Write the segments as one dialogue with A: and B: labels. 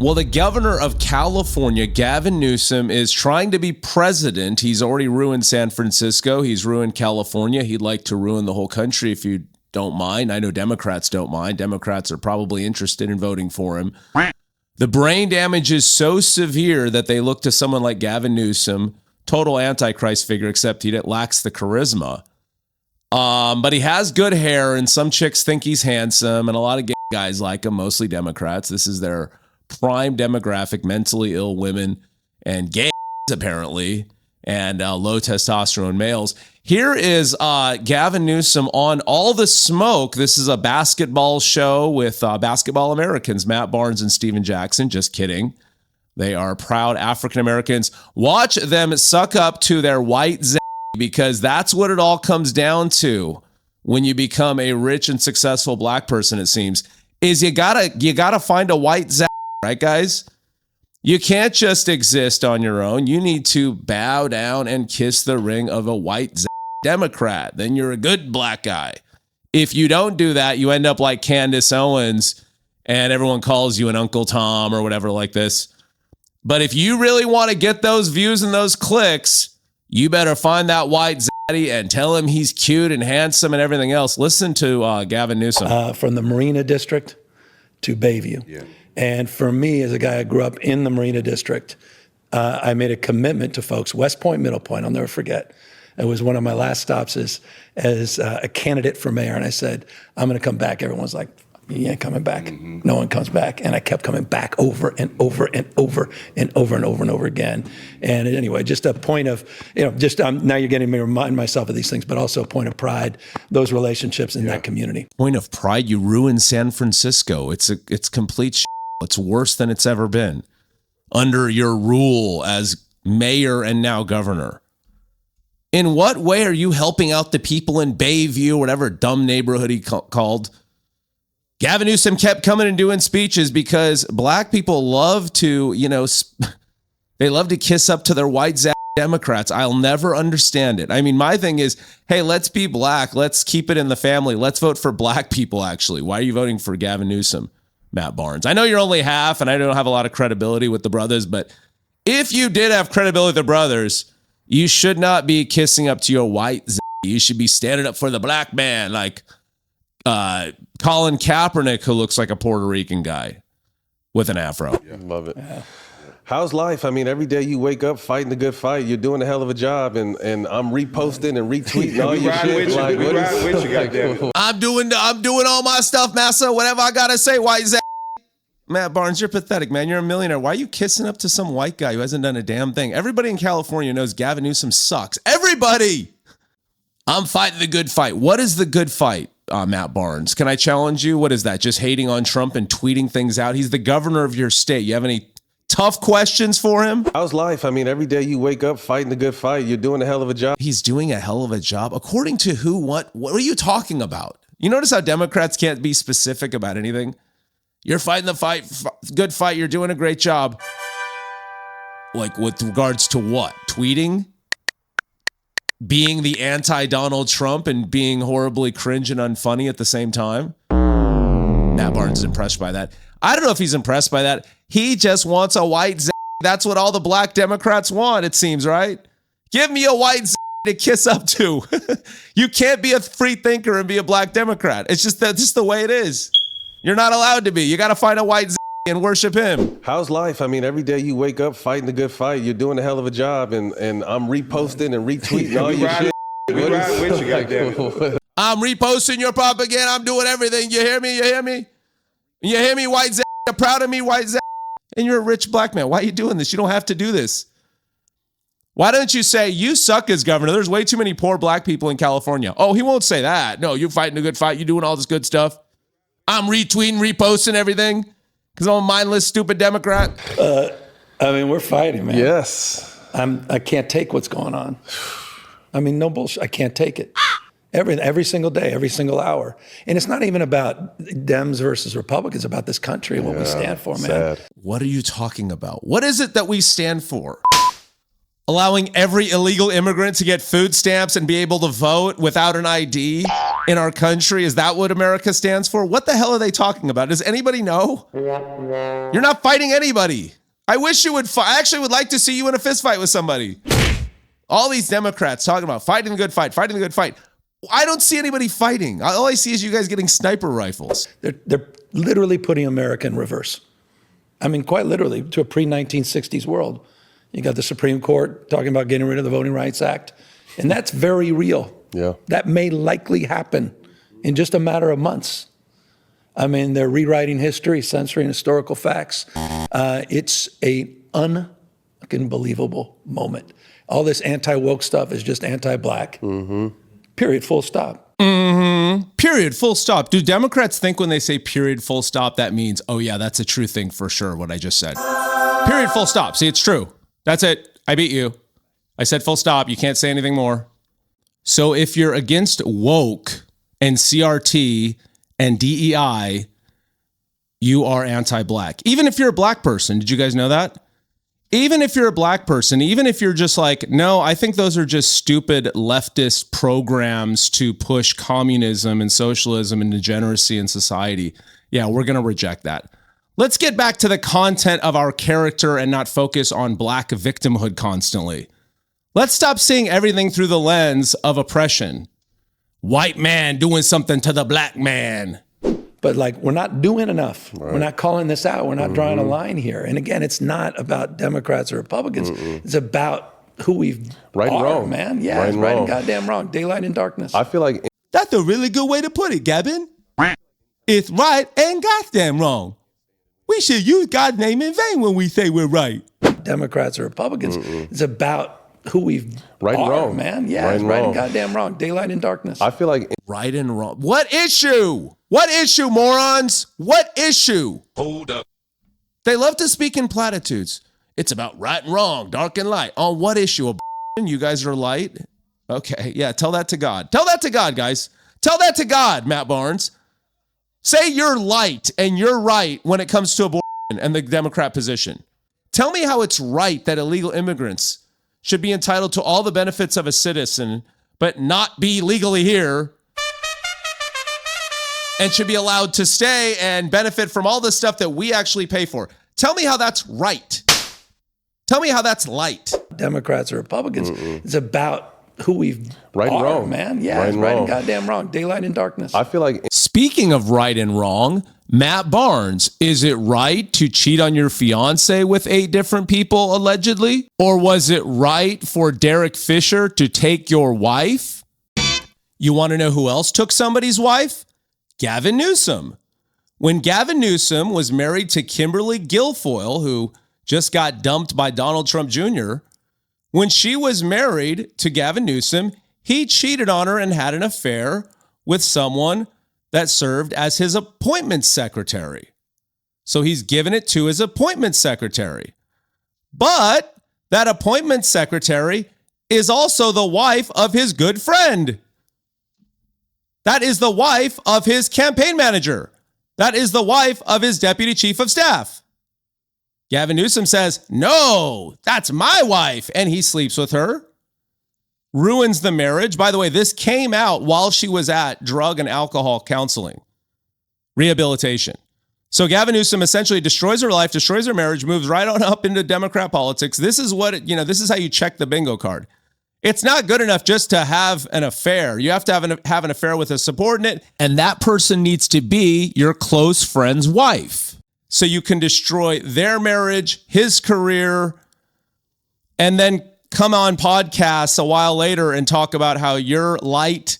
A: Well, the governor of California, Gavin Newsom, is trying to be president. He's already ruined San Francisco. He's ruined California. He'd like to ruin the whole country if you don't mind. I know Democrats don't mind. Democrats are probably interested in voting for him. The brain damage is so severe that they look to someone like Gavin Newsom, total antichrist figure, except he lacks the charisma. But he has good hair, and some chicks think he's handsome, and a lot of gay guys like him, mostly Democrats. This is their prime demographic, mentally ill women and gays, apparently, and low testosterone males. Here is Gavin Newsom on All the Smoke. This is a basketball show with basketball Americans, Matt Barnes and Steven Jackson. Just kidding. They are proud African Americans. Watch them suck up to their white z, because that's what it all comes down to when you become a rich and successful black person, it seems, is you gotta find a white z. Right, guys? You can't just exist on your own. You need to bow down and kiss the ring of a white Democrat. Then you're a good black guy. If you don't do that, you end up like Candace Owens and everyone calls you an Uncle Tom or whatever like this. But if you really want to get those views and those clicks, you better find that white zaddy and tell him he's cute and handsome and everything else. Listen to Gavin Newsom.
B: From the Marina District to Bayview. Yeah. And for me, as a guy who grew up in the Marina District, I made a commitment to folks. West Point, Middle Point, I'll never forget. It was one of my last stops as a candidate for mayor. And I said, I'm going to come back. Everyone's like, you ain't coming back. Mm-hmm. No one comes back. And I kept coming back over and over and over and over and over and over again. And anyway, just a point of, now you're getting me to remind myself of these things, but also a point of pride, those relationships in that community.
A: Point of pride, you ruined San Francisco. It's complete shit. It's worse than it's ever been under your rule as mayor and now governor. In what way are you helping out the people in Bayview, whatever dumb neighborhood he called? Gavin Newsom kept coming and doing speeches because black people love to, they love to kiss up to their white Democrats. I'll never understand it. I mean, my thing is, hey, let's be black. Let's keep it in the family. Let's vote for black people, actually. Why are you voting for Gavin Newsom? Matt Barnes. I know you're only half, and I don't have a lot of credibility with the brothers, but if you did have credibility with the brothers, you should not be kissing up to your white z. You should be standing up for the black man, like Colin Kaepernick, who looks like a Puerto Rican guy with an afro.
C: Yeah, love it. Yeah. How's life? I mean, every day you wake up fighting the good fight. You're doing a hell of a job, and I'm reposting and retweeting all your shit.
A: I'm doing all my stuff, massa. Whatever I gotta say, white z. Matt Barnes, you're pathetic, man. You're a millionaire. Why are you kissing up to some white guy who hasn't done a damn thing? Everybody in California knows Gavin Newsom sucks. Everybody. I'm fighting the good fight. What is the good fight, Matt Barnes? Can I challenge you? What is that? Just hating on Trump and tweeting things out? He's the governor of your state. You have any tough questions for him?
C: How's life? I mean, every day you wake up fighting the good fight. You're doing a hell of a job.
A: He's doing a hell of a job. According to who? What are you talking about? You notice how Democrats can't be specific about anything? You're fighting the fight, good fight. You're doing a great job. Like with regards to what? Tweeting? Being the anti-Donald Trump and being horribly cringe and unfunny at the same time? Matt Barnes is impressed by that. I don't know if he's impressed by that. He just wants a white z. That's what all the black Democrats want, it seems, right? Give me a white z to kiss up to. You can't be a free thinker and be a black Democrat. It's just the way it is. You're not allowed to be. You got to find a white z and worship him.
C: How's life? I mean, every day you wake up fighting the good fight. You're doing a hell of a job, and I'm reposting and retweeting all your shit.
A: I'm reposting your propaganda. I'm doing everything. You hear me? You hear me? You hear me, white z? You're proud of me, white z? And you're a rich black man. Why are you doing this? You don't have to do this. Why don't you say, you suck as governor? There's way too many poor black people in California. Oh, he won't say that. No, you're fighting a good fight. You're doing all this good stuff. I'm retweeting, reposting everything because I'm a mindless, stupid Democrat.
B: I mean, we're fighting, man.
C: Yes.
B: I can't take what's going on. I mean, no bullshit. I can't take it. Every single day, every single hour. And it's not even about Dems versus Republicans. It's about this country and what we stand for, man.
C: Sad.
A: What are you talking about? What is it that we stand for? Allowing every illegal immigrant to get food stamps and be able to vote without an ID in our country? Is that what America stands for? What the hell are they talking about? Does anybody know? You're not fighting anybody. I wish you would I actually would like to see you in a fist fight with somebody. All these Democrats talking about fighting the good fight, fighting the good fight. I don't see anybody fighting. All I see is you guys getting sniper rifles.
B: They're literally putting America in reverse. I mean, quite literally, to a pre-1960s world. You got the Supreme Court talking about getting rid of the Voting Rights Act, and that's very real.
C: Yeah.
B: That may likely happen in just a matter of months. I mean, they're rewriting history, censoring historical facts. It's a unbelievable moment. All this anti-woke stuff is just anti-black. Mm-hmm. Period, full stop.
A: Mm-hmm. Period, full stop. Do Democrats think when they say period, full stop, that means, oh yeah, that's a true thing for sure, what I just said? Period, full stop. See, it's true. That's it. I beat you. I said full stop. You can't say anything more. So if you're against woke and CRT and DEI, you are anti-black. Even if you're a black person. Did you guys know that? Even if you're a black person, even if you're just like, no, I think those are just stupid leftist programs to push communism and socialism and degeneracy in society. Yeah, we're going to reject that. Let's get back to the content of our character and not focus on black victimhood constantly. Let's stop seeing everything through the lens of oppression. White man doing something to the black man.
B: But like, we're not doing enough. Right. We're not calling this out. We're not drawing a line here. And again, it's not about Democrats or Republicans. It's about who we've
C: right and wrong,
B: man. Yeah, it's right and goddamn wrong. Daylight and darkness.
C: I feel like
A: that's a really good way to put it, Gavin. It's right and goddamn wrong. We should use God's name in vain when we say we're right.
B: Democrats or Republicans. It's about who we've
C: right and wrong,
B: man. Yeah, it's right and goddamn wrong. Daylight and darkness.
C: I feel like
A: right and wrong. What issue? What issue, morons? What issue?
D: Hold up.
A: They love to speak in platitudes. It's about right and wrong, dark and light. On what issue? You guys are light? Okay, yeah, tell that to God. Tell that to God, guys. Tell that to God, Matt Barnes. Say you're light and you're right when it comes to abortion and the Democrat position. Tell me how it's right that illegal immigrants should be entitled to all the benefits of a citizen, but not be legally here, and should be allowed to stay and benefit from all the stuff that we actually pay for. Tell me how that's right. Tell me how that's light.
B: Democrats or Republicans. It's about who we've
C: right and wrong,
B: man. Yeah, it's right and goddamn wrong. Daylight and darkness.
C: I feel like
A: speaking of right and wrong, Matt Barnes, is it right to cheat on your fiance with 8 different people allegedly? Or was it right for Derek Fisher to take your wife? You want to know who else took somebody's wife? Gavin Newsom. When Gavin Newsom was married to Kimberly Guilfoyle, who just got dumped by Donald Trump Jr., when she was married to Gavin Newsom, he cheated on her and had an affair with someone that served as his appointment secretary. So he's given it to his appointment secretary. But that appointment secretary is also the wife of his good friend. That is the wife of his campaign manager. That is the wife of his deputy chief of staff. Gavin Newsom says, no, that's my wife, and he sleeps with her. Ruins the marriage. By the way, this came out while she was at drug and alcohol counseling, rehabilitation. So Gavin Newsom essentially destroys her life, destroys her marriage, moves right on up into Democrat politics. This is what, this is how you check the bingo card. It's not good enough just to have an affair. You have to have an affair with a subordinate, and that person needs to be your close friend's wife. So you can destroy their marriage, his career, and then come on podcasts a while later and talk about how you're light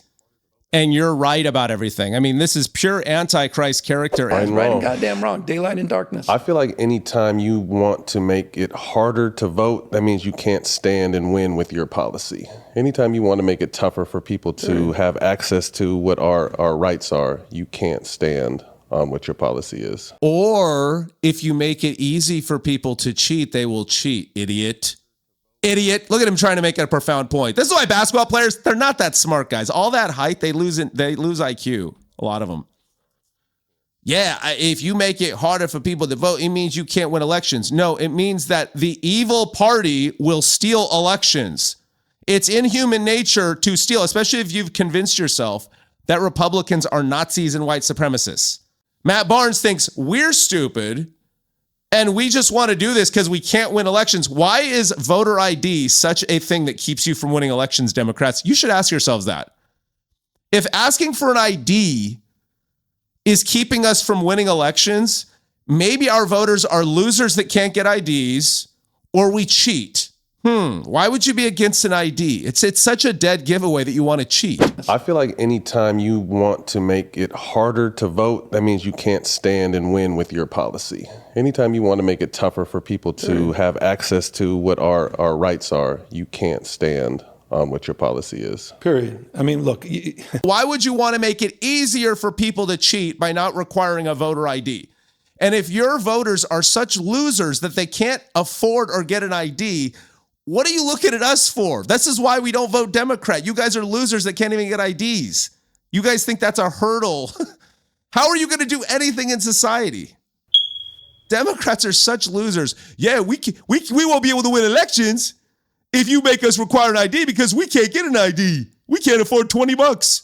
A: and you're right about everything. I mean, this is pure Antichrist character.
B: Right and goddamn wrong. Daylight and darkness.
C: I feel like anytime you want to make it harder to vote, that means you can't stand and win with your policy. Anytime you want to make it tougher for people to have access to what our rights are, you can't stand on what your policy is.
A: Or if you make it easy for people to cheat, they will cheat, idiot. Idiot. Look at him trying to make a profound point. This is why basketball players, they're not that smart, guys. All that height, they lose IQ, a lot of them. Yeah, if you make it harder for people to vote, it means you can't win elections. No, it means that the evil party will steal elections. It's in human nature to steal, especially if you've convinced yourself that Republicans are Nazis and white supremacists. Matt Barnes thinks we're stupid and we just want to do this because we can't win elections. Why is voter ID such a thing that keeps you from winning elections, Democrats? You should ask yourselves that. If asking for an ID is keeping us from winning elections, maybe our voters are losers that can't get IDs, or we cheat. Why would you be against an ID? It's such a dead giveaway that you want to cheat.
C: I feel like anytime you want to make it harder to vote, that means you can't stand and win with your policy. Anytime you want to make it tougher for people to have access to what our rights are, you can't stand on what your policy is.
B: Period. I mean, look.
A: Why would you want to make it easier for people to cheat by not requiring a voter ID? And if your voters are such losers that they can't afford or get an ID, what are you looking at us for? This is why we don't vote Democrat. You guys are losers that can't even get IDs. You guys think that's a hurdle. How are you going to do anything in society? Democrats are such losers. Yeah, we won't be able to win elections if you make us require an ID because we can't get an ID. We can't afford $20.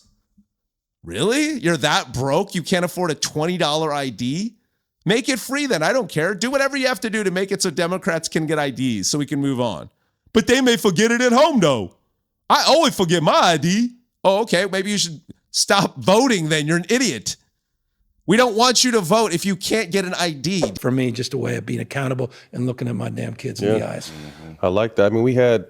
A: Really? You're that broke? You can't afford a $20 ID? Make it free then. I don't care. Do whatever you have to do to make it so Democrats can get IDs so we can move on. But they may forget it at home, though. I always forget my ID. Oh, okay. Maybe you should stop voting then. You're an idiot. We don't want you to vote if you can't get an ID.
B: For me, just a way of being accountable and looking at my damn kids in the eyes.
C: I like that. I mean, we had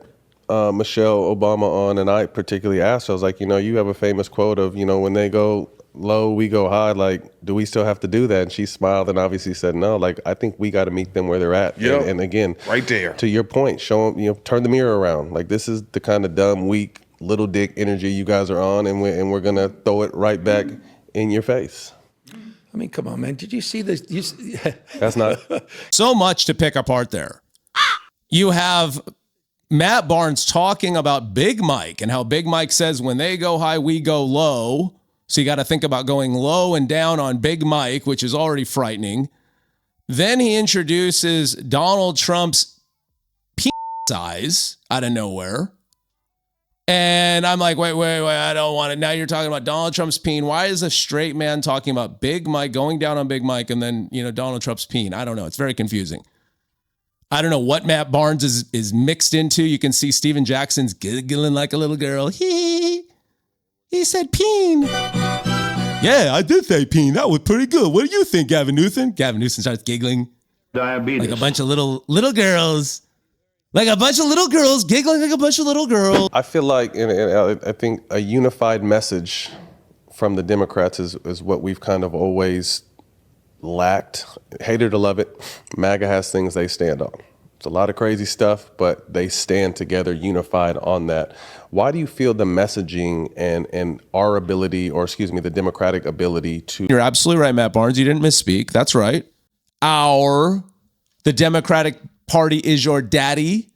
C: Michelle Obama on, and I particularly asked her, I was like, you have a famous quote of, when they go low, we go high. Like, do we still have to do that? And she smiled and obviously said, no, like, I think we got to meet them where they're at.
D: Yep.
C: And again,
D: right there.
C: To your point, show them, turn the mirror around. Like, this is the kind of dumb, weak, little dick energy you guys are on, and we're going to throw it right back in your face.
B: I mean, come on, man. Did you see this?
C: That's not.
A: So much to pick apart there. You have Matt Barnes talking about Big Mike and how Big Mike says when they go high, we go low. So you got to think about going low and down on Big Mike, which is already frightening. Then he introduces Donald Trump's penis size out of nowhere. And I'm like, wait, I don't want it. Now you're talking about Donald Trump's peen. Why is a straight man talking about Big Mike, going down on Big Mike, and then, Donald Trump's peen? I don't know. It's very confusing. I don't know what Matt Barnes is mixed into. You can see Steven Jackson's giggling like a little girl. He said peen. Yeah, I did say peen. That was pretty good. What do you think, Gavin Newsom? Gavin Newsom starts giggling.
D: Diabetes.
A: Like a bunch of little girls. Like a bunch of little girls giggling like a bunch of little girls.
C: I feel like, and I think a unified message from the Democrats is what we've kind of always lacked. Hate it or love it, MAGA has things they stand on. It's a lot of crazy stuff, but they stand together unified on that. Why do you feel the messaging and our ability, or the Democratic ability to...
A: You're absolutely right, Matt Barnes. You didn't misspeak. That's right. The Democratic Party is your daddy.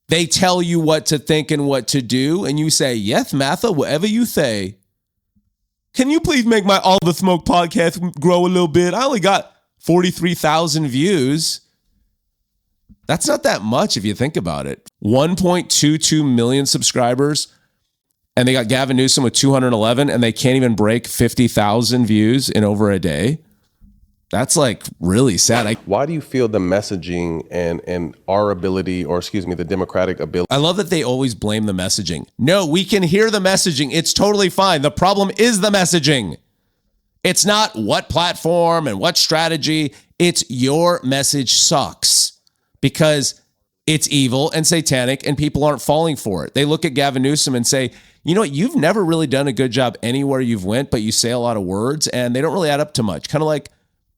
A: They tell you what to think and what to do, and you say, yes, Matha, whatever you say. Can you please make my All the Smoke podcast grow a little bit? I only got 43,000 views. That's not that much if you think about it. 1.22 million subscribers, and they got Gavin Newsom with 211, and they can't even break 50,000 views in over a day. That's like really sad.
C: Why do you feel the messaging and our ability, or the Democratic ability?
A: I love that they always blame the messaging. No, we can hear the messaging. It's totally fine. The problem is the messaging. It's not what platform and what strategy. It's your message sucks because it's evil and satanic and people aren't falling for it. They look at Gavin Newsom and say, you know what, you've never really done a good job anywhere you've went, but you say a lot of words and they don't really add up to much. Kind of like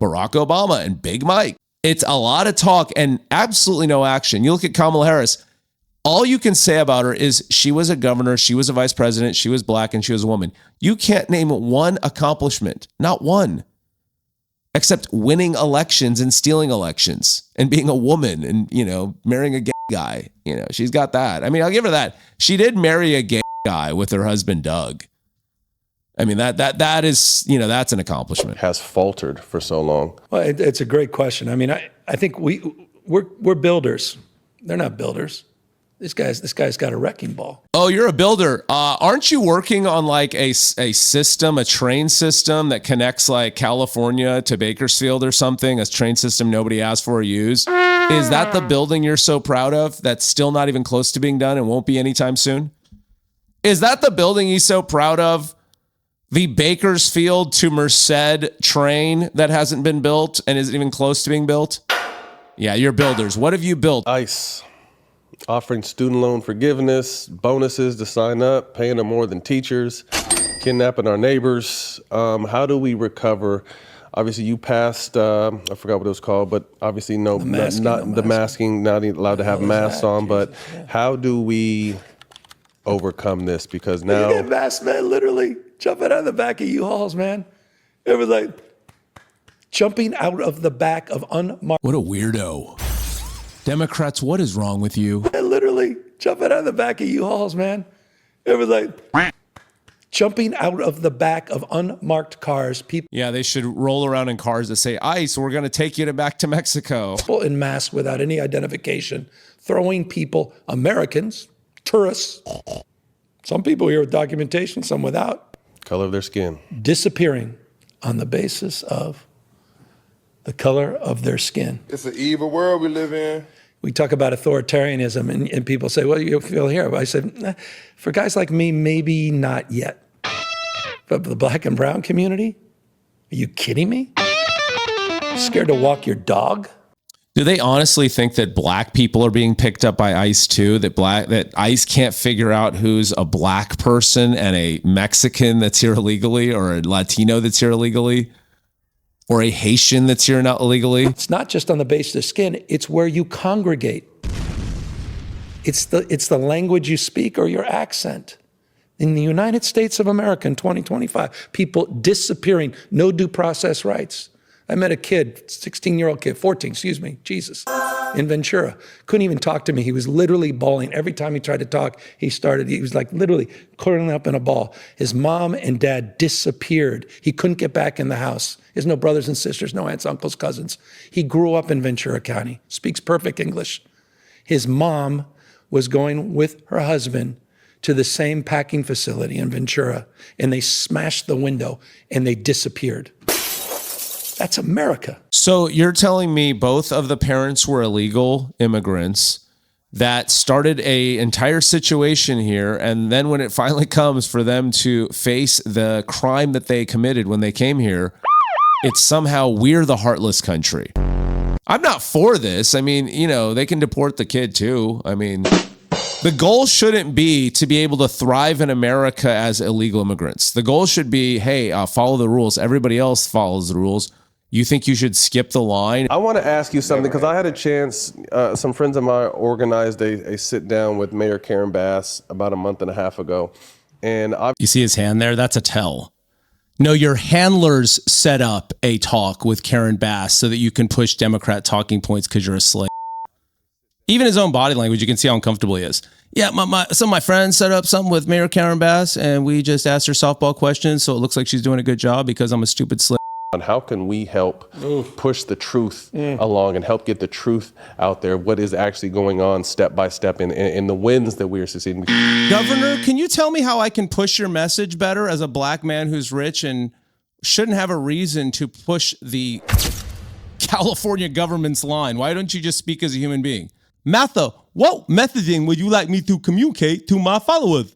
A: Barack Obama and Big Mike. It's a lot of talk and absolutely no action. You look at Kamala Harris, all you can say about her is she was a governor, she was a vice president, she was black, and she was a woman. You can't name one accomplishment, not one, except winning elections and stealing elections and being a woman and, marrying a gay guy. She's got that. I mean, I'll give her that. She did marry a gay guy with her husband, Doug. I mean, that is, that's an accomplishment.
C: Has faltered for so long.
B: Well, it's a great question. I mean, I think we're builders. They're not builders. This guy's got a wrecking ball.
A: Oh, you're a builder. Aren't you working on like a system, a train system that connects like California to Bakersfield or something? A train system nobody asked for or used. Is that the building you're so proud of that's still not even close to being done and won't be anytime soon? Is that the building he's so proud of? The Bakersfield to Merced train that hasn't been built and isn't even close to being built? Yeah, you're builders. What have you built?
C: ICE. Offering student loan forgiveness, bonuses to sign up, paying them more than teachers, kidnapping our neighbors. How do we recover? Obviously, you passed, I forgot what it was called, but obviously not allowed to have masks on. But how do we overcome this? Because now...
B: You get masked, man, literally jumping out of the back of U-Hauls, man. It was like jumping out of the back of unmarked...
A: What a weirdo. Democrats, what is wrong with you?
B: Literally jumping out of the back of U-Hauls, man. It was like jumping out of the back of unmarked cars.
A: Yeah, they should roll around in cars that say, ICE, we're going to take you back to Mexico.
B: People in masks without any identification, throwing people, Americans, tourists, some people here with documentation, some without.
C: Color of their skin.
B: Disappearing on the basis of the color of their skin.
D: It's an evil world we live in.
B: We talk about authoritarianism, and people say, well, you feel here. But I said, nah, for guys like me, maybe not yet. But the black and brown community, are you kidding me? Scared to walk your dog?
A: Do they honestly think that black people are being picked up by ICE too? That ICE can't figure out who's a black person and a Mexican that's here illegally, or a Latino that's here illegally? Or a Haitian that's here not illegally?
B: It's not just on the basis of skin, it's where you congregate. It's the language you speak or your accent. In the United States of America in 2025, people disappearing, no due process rights. I met a kid, 16-year-old kid, 14, excuse me, Jesus, in Ventura. Couldn't even talk to me. He was literally bawling. Every time he tried to talk, he was like literally curling up in a ball. His mom and dad disappeared. He couldn't get back in the house. He has no brothers and sisters, no aunts, uncles, cousins. He grew up in Ventura County, speaks perfect English. His mom was going with her husband to the same packing facility in Ventura, and they smashed the window and they disappeared. That's America.
A: So you're telling me both of the parents were illegal immigrants that started a entire situation here, and then when it finally comes for them to face the crime that they committed when they came here, it's somehow we're the heartless country. I'm not for this. I mean, they can deport the kid too. I mean, the goal shouldn't be to be able to thrive in America as illegal immigrants. The goal should be, hey, follow the rules. Everybody else follows the rules. You think you should skip the line?
C: I want to ask you something, because I had a chance, some friends of mine organized a sit down with Mayor Karen Bass about a month and a half ago. And
A: you see his hand there? That's a tell. No, your handlers set up a talk with Karen Bass so that you can push Democrat talking points because you're a slave. Even his own body language, you can see how uncomfortable he is. Yeah, some of my friends set up something with Mayor Karen Bass, and we just asked her softball questions, so it looks like she's doing a good job because I'm a stupid slave.
C: On how can we help push the truth along and help get the truth out there, what is actually going on step by step in the wins that we are succeeding.
A: Governor, can you tell me how I can push your message better as a black man who's rich and shouldn't have a reason to push the California government's line? Why don't you just speak as a human being? Martha, what messaging would you like me to communicate to my followers?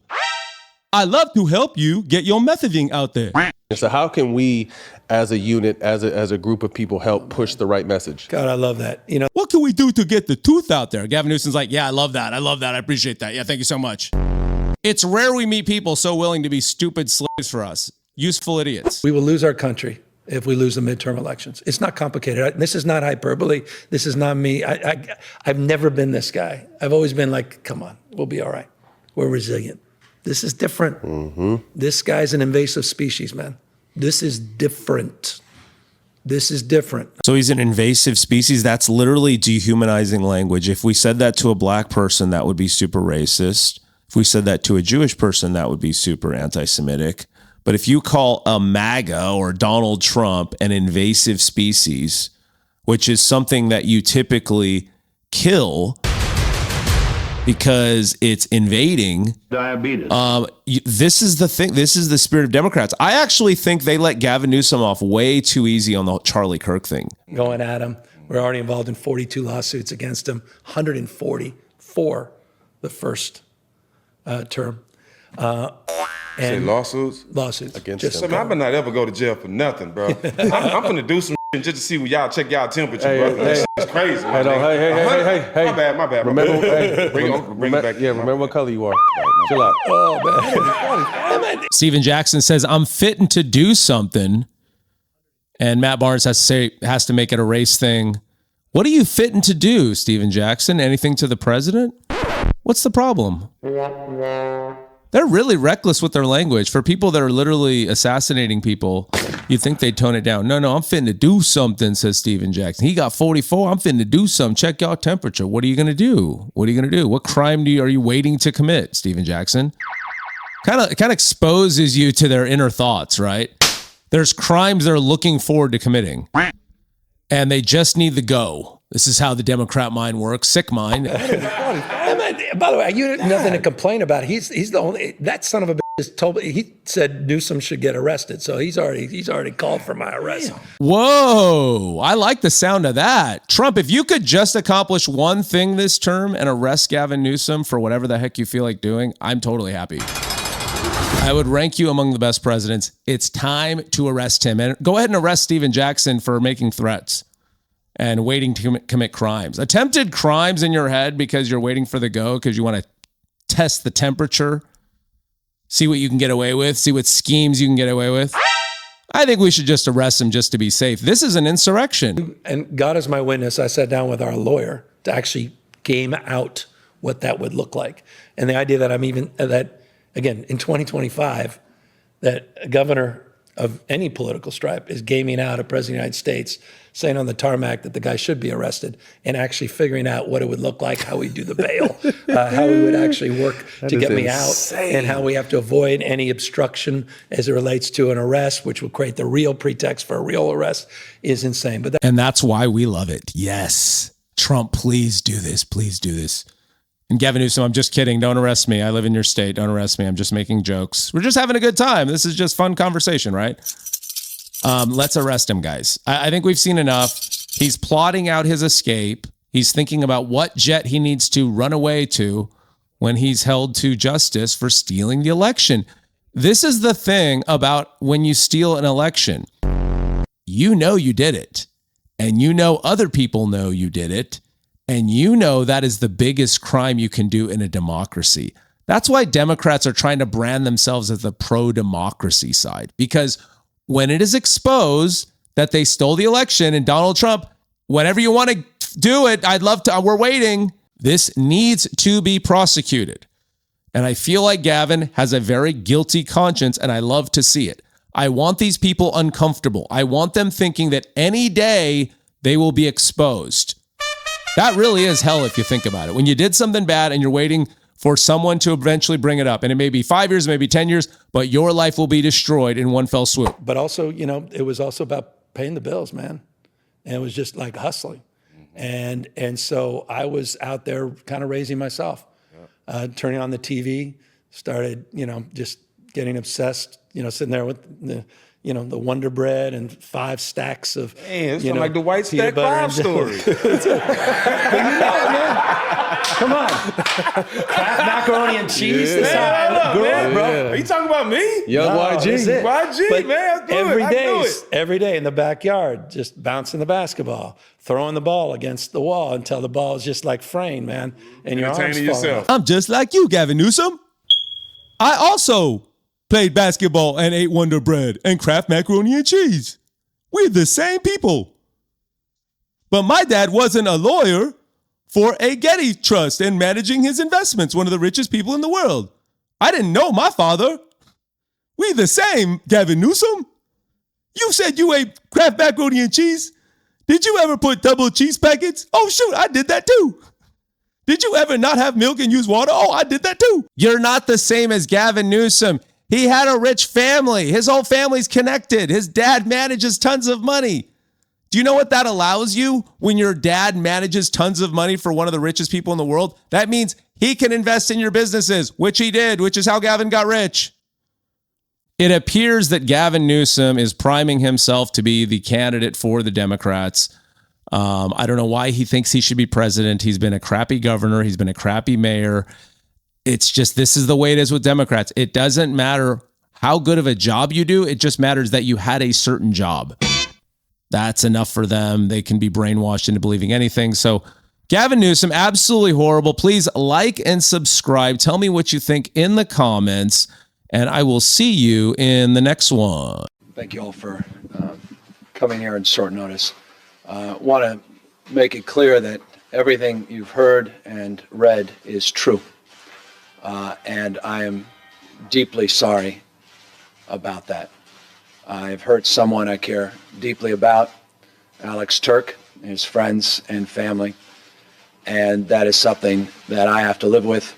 A: I love to help you get your messaging out there.
C: So how can we, as a unit, as a group of people, help push the right message?
B: God, I love that.
A: What can we do to get the truth out there? Gavin Newsom's like, yeah, I love that. I appreciate that. Yeah, thank you so much. It's rare we meet people so willing to be stupid slaves for us. Useful idiots.
B: We will lose our country if we lose the midterm elections. It's not complicated. This is not hyperbole. This is not me. I've never been this guy. I've always been like, come on, we'll be all right. We're resilient. This is different. Mm-hmm. This guy's an invasive species, man. This is different. This is different.
A: So he's an invasive species? That's literally dehumanizing language. If we said that to a black person, that would be super racist. If we said that to a Jewish person, that would be super anti-Semitic. But if you call a MAGA or Donald Trump an invasive species, which is something that you typically kill, because it's invading.
E: Diabetes.
A: This is the thing. This is the spirit of Democrats. I actually think they let Gavin Newsom off way too easy on the Charlie Kirk thing.
B: Going at him. We're already involved in 42 lawsuits against him, 140 for the first term.
D: Say lawsuits?
B: Lawsuits.
C: Against
D: I better not ever go to jail for nothing, bro. I'm finna do some shit just to see when y'all check y'all temperature, bro. That shit's crazy.
C: Hey,
D: My bad.
C: Remember,
D: Bring it back.
C: Yeah, remember what color you are. Chill out.
B: Oh, man.
A: Steven Jackson says, I'm fitting to do something. And Matt Barnes has to make it a race thing. What are you fitting to do, Steven Jackson? Anything to the president? What's the problem? They're really reckless with their language. For people that are literally assassinating people, you'd think they'd tone it down. No, I'm fitting to do something, says Steven Jackson. He got 44. I'm fitting to do something. Check your temperature. What are you going to do? What crime are you waiting to commit, Steven Jackson? Kind of exposes you to their inner thoughts, right? There's crimes they're looking forward to committing, and they just need the go. This is how the Democrat mind works. Sick mind.
B: By the way, you have nothing to complain about. He's the only, that son of a bitch just told me, he said Newsom should get arrested. So he's already called for my arrest.
A: Whoa, I like the sound of that. Trump, if you could just accomplish one thing this term and arrest Gavin Newsom for whatever the heck you feel like doing, I'm totally happy. I would rank you among the best presidents. It's time to arrest him. And go ahead and arrest Steven Jackson for making threats and waiting to commit crimes. Attempted crimes in your head because you're waiting for the go, because you want to test the temperature, see what you can get away with, see what schemes you can get away with. I think we should just arrest him just to be safe. This is an insurrection.
B: And God is my witness, I sat down with our lawyer to actually game out what that would look like. And the idea that again, in 2025, that a governor of any political stripe is gaming out a president of the United States, saying on the tarmac that the guy should be arrested, and actually figuring out what it would look like, how we do the bail, how we would actually work to get me out, and how we have to avoid any obstruction as it relates to an arrest, which would create the real pretext for a real arrest, is insane.
A: And that's why we love it. Yes. Trump, please do this. Please do this. And Gavin Newsom, I'm just kidding. Don't arrest me. I live in your state. Don't arrest me. I'm just making jokes. We're just having a good time. This is just fun conversation, right? Let's arrest him, guys. I think we've seen enough. He's plotting out his escape. He's thinking about what jet he needs to run away to when he's held to justice for stealing the election. This is the thing about when you steal an election. You know you did it. And you know other people know you did it. And you know that is the biggest crime you can do in a democracy. That's why Democrats are trying to brand themselves as the pro-democracy side. Because when it is exposed that they stole the election and Donald Trump, whenever you want to do it, I'd love to, we're waiting. This needs to be prosecuted. And I feel like Gavin has a very guilty conscience, and I love to see it. I want these people uncomfortable. I want them thinking that any day they will be exposed. That really is hell if you think about it. When you did something bad and you're waiting for someone to eventually bring it up, and it may be 5 years, maybe 10 years, but your life will be destroyed in one fell swoop.
B: But also, it was also about paying the bills, man. And it was just like hustling. And so I was out there kind of raising myself, turning on the TV, started, just getting obsessed, sitting there with the Wonder Bread and 5 stacks of,
D: it's like the White Stack 5 story.
B: Come on. Kraft macaroni and cheese.
D: Man, bro. Are you talking about me?
C: Young YG.
D: YG,
B: But
D: man.
B: every day in the backyard, just bouncing the basketball, throwing the ball against the wall until the ball is just like fraying, man. And your arms fall off.
A: I'm just like you, Gavin Newsom. I also played basketball and ate Wonder Bread and Kraft macaroni and cheese. We're the same people. But my dad wasn't a lawyer for a Getty Trust and managing his investments, one of the richest people in the world. I didn't know my father. We the same, Gavin Newsom. You said you ate Kraft macaroni and cheese. Did you ever put double cheese packets? Oh, shoot, I did that too. Did you ever not have milk and use water? Oh, I did that too. You're not the same as Gavin Newsom. He had a rich family. His whole family's connected. His dad manages tons of money. Do you know what that allows you when your dad manages tons of money for one of the richest people in the world? That means he can invest in your businesses, which he did, which is how Gavin got rich. It appears that Gavin Newsom is priming himself to be the candidate for the Democrats. I don't know why he thinks he should be president. He's been a crappy governor. He's been a crappy mayor. It's just, this is the way it is with Democrats. It doesn't matter how good of a job you do. It just matters that you had a certain job. That's enough for them. They can be brainwashed into believing anything. So Gavin Newsom, absolutely horrible. Please like and subscribe. Tell me what you think in the comments, and I will see you in the next one.
B: Thank you all for coming here in short notice. Want to make it clear that everything you've heard and read is true. And I am deeply sorry about that. I've hurt someone I care deeply about, Alex Turk, his friends and family, and that is something that I have to live with.